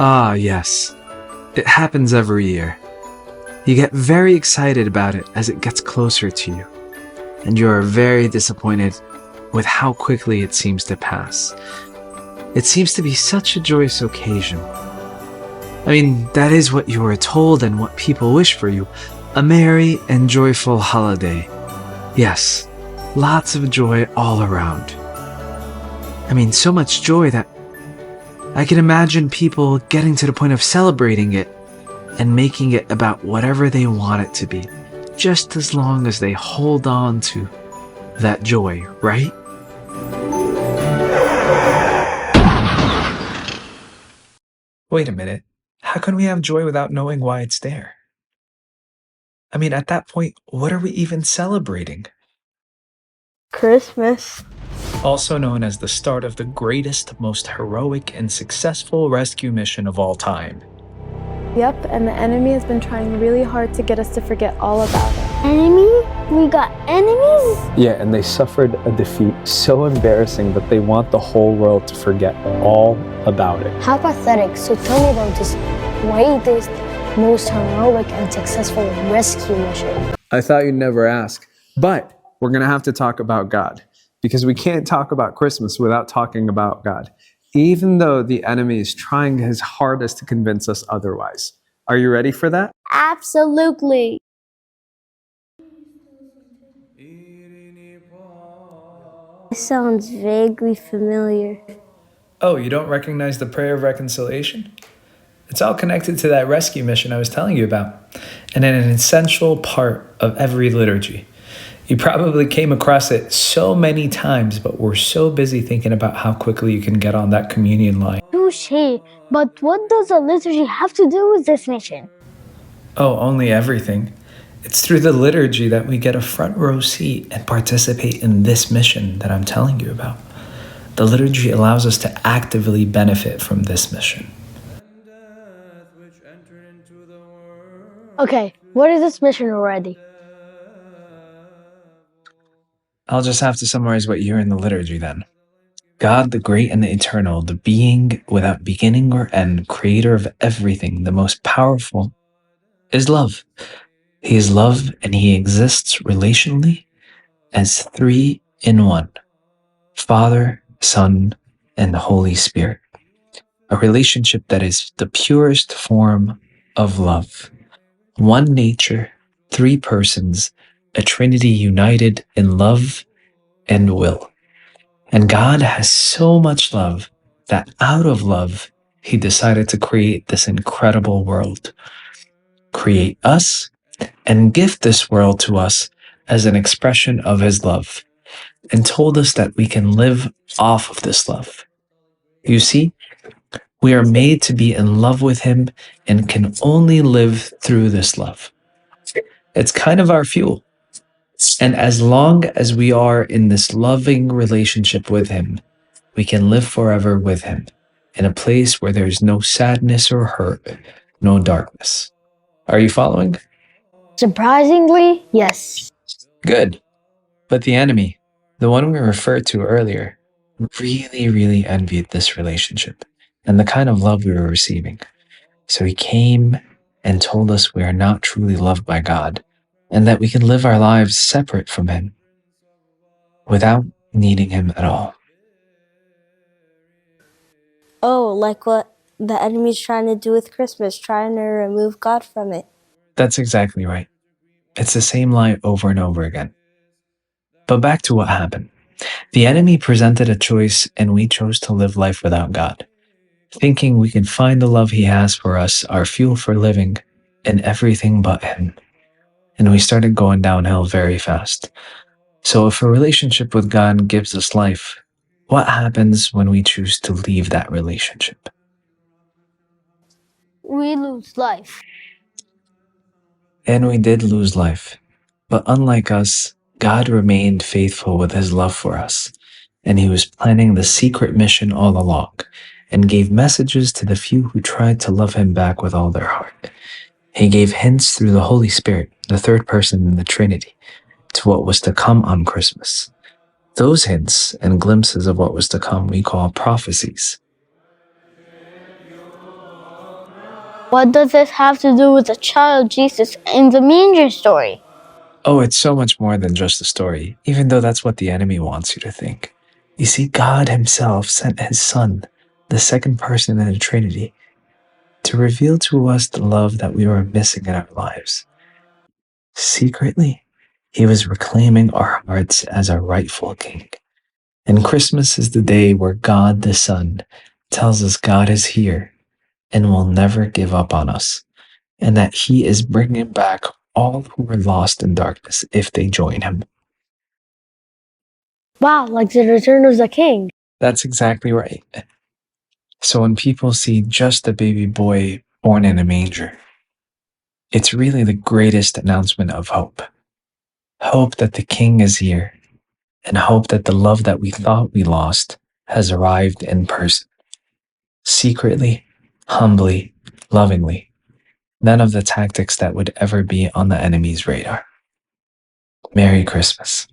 Ah, yes. It happens every year. You get very excited about it as it gets closer to you, and you are very disappointed with how quickly it seems to pass. It seems to be such a joyous occasion. I mean, that is what you are told and what people wish for you. A merry and joyful holiday. Yes, lots of joy all around. I mean, so much joy that I can imagine people getting to the point of celebrating it and making it about whatever they want it to be, just as long as they hold on to that joy, right? Wait a minute. How can we have joy without knowing why it's there? I mean, at that point, what are we even celebrating? Christmas. Also known as the start of the greatest, most heroic, and successful rescue mission of all time. Yep, and the enemy has been trying really hard to get us to forget all about it. Enemy? We got enemies? Yeah, and they suffered a defeat so embarrassing that they want the whole world to forget all about it. How pathetic. So tell me about this greatest, most heroic and successful rescue mission. I thought you'd never ask, but we're going to have to talk about God, because we can't talk about Christmas without talking about God, even though the enemy is trying his hardest to convince us otherwise. Are you ready for that? Absolutely. This sounds vaguely familiar. Oh, you don't recognize the prayer of reconciliation? It's all connected to that rescue mission I was telling you about, and an essential part of every liturgy. You probably came across it so many times, but we're so busy thinking about how quickly you can get on that communion line. Touché. But what does a liturgy have to do with this mission? Oh, only everything. It's through the liturgy that we get a front row seat and participate in this mission that I'm telling you about. The liturgy allows us to actively benefit from this mission. Okay, what is this mission already? I'll just have to summarize what you hear in the liturgy then. God, the great and the eternal, the being without beginning or end, creator of everything, the most powerful, is love. He is love, and he exists relationally as three in one: Father, Son, and the Holy Spirit. A relationship that is the purest form of love. One nature, three persons, a trinity united in love and will. And God has so much love that out of love, he decided to create this incredible world. Create us and gift this world to us as an expression of his love, and told us that we can live off of this love. You see, we are made to be in love with him and can only live through this love. It's kind of our fuel. And as long as we are in this loving relationship with him, we can live forever with him in a place where there's no sadness or hurt, no darkness. Are you following? Surprisingly, yes. Good. But the enemy, the one we referred to earlier, really envied this relationship and the kind of love we were receiving. So he came and told us we are not truly loved by God and that we can live our lives separate from him without needing him at all. Oh, like what the enemy's trying to do with Christmas, trying to remove God from it. That's exactly right. It's the same lie over and over again. But back to what happened. The enemy presented a choice and we chose to live life without God, thinking we can find the love he has for us, our fuel for living, in everything but him. And we started going downhill very fast. So if a relationship with God gives us life, what happens when we choose to leave that relationship? We lose life. And we did lose life. But unlike us, God remained faithful with his love for us, and he was planning the secret mission all along, and gave messages to the few who tried to love him back with all their heart. He gave hints through the Holy Spirit, the third person in the Trinity, to what was to come on Christmas. Those hints and glimpses of what was to come we call prophecies. What does this have to do with the child Jesus in the manger story? Oh, it's so much more than just a story, even though that's what the enemy wants you to think. You see, God Himself sent His Son, the second person in the Trinity, to reveal to us the love that we were missing in our lives. Secretly, He was reclaiming our hearts as our rightful King. And Christmas is the day where God the Son tells us God is here and will never give up on us, and that He is bringing back all who were lost in darkness if they join Him. Wow, like the return of the king. That's exactly right. So when people see just a baby boy born in a manger, it's really the greatest announcement of hope. Hope that the King is here, and hope that the love that we thought we lost has arrived in person. Secretly, humbly, lovingly. None of the tactics that would ever be on the enemy's radar. Merry Christmas.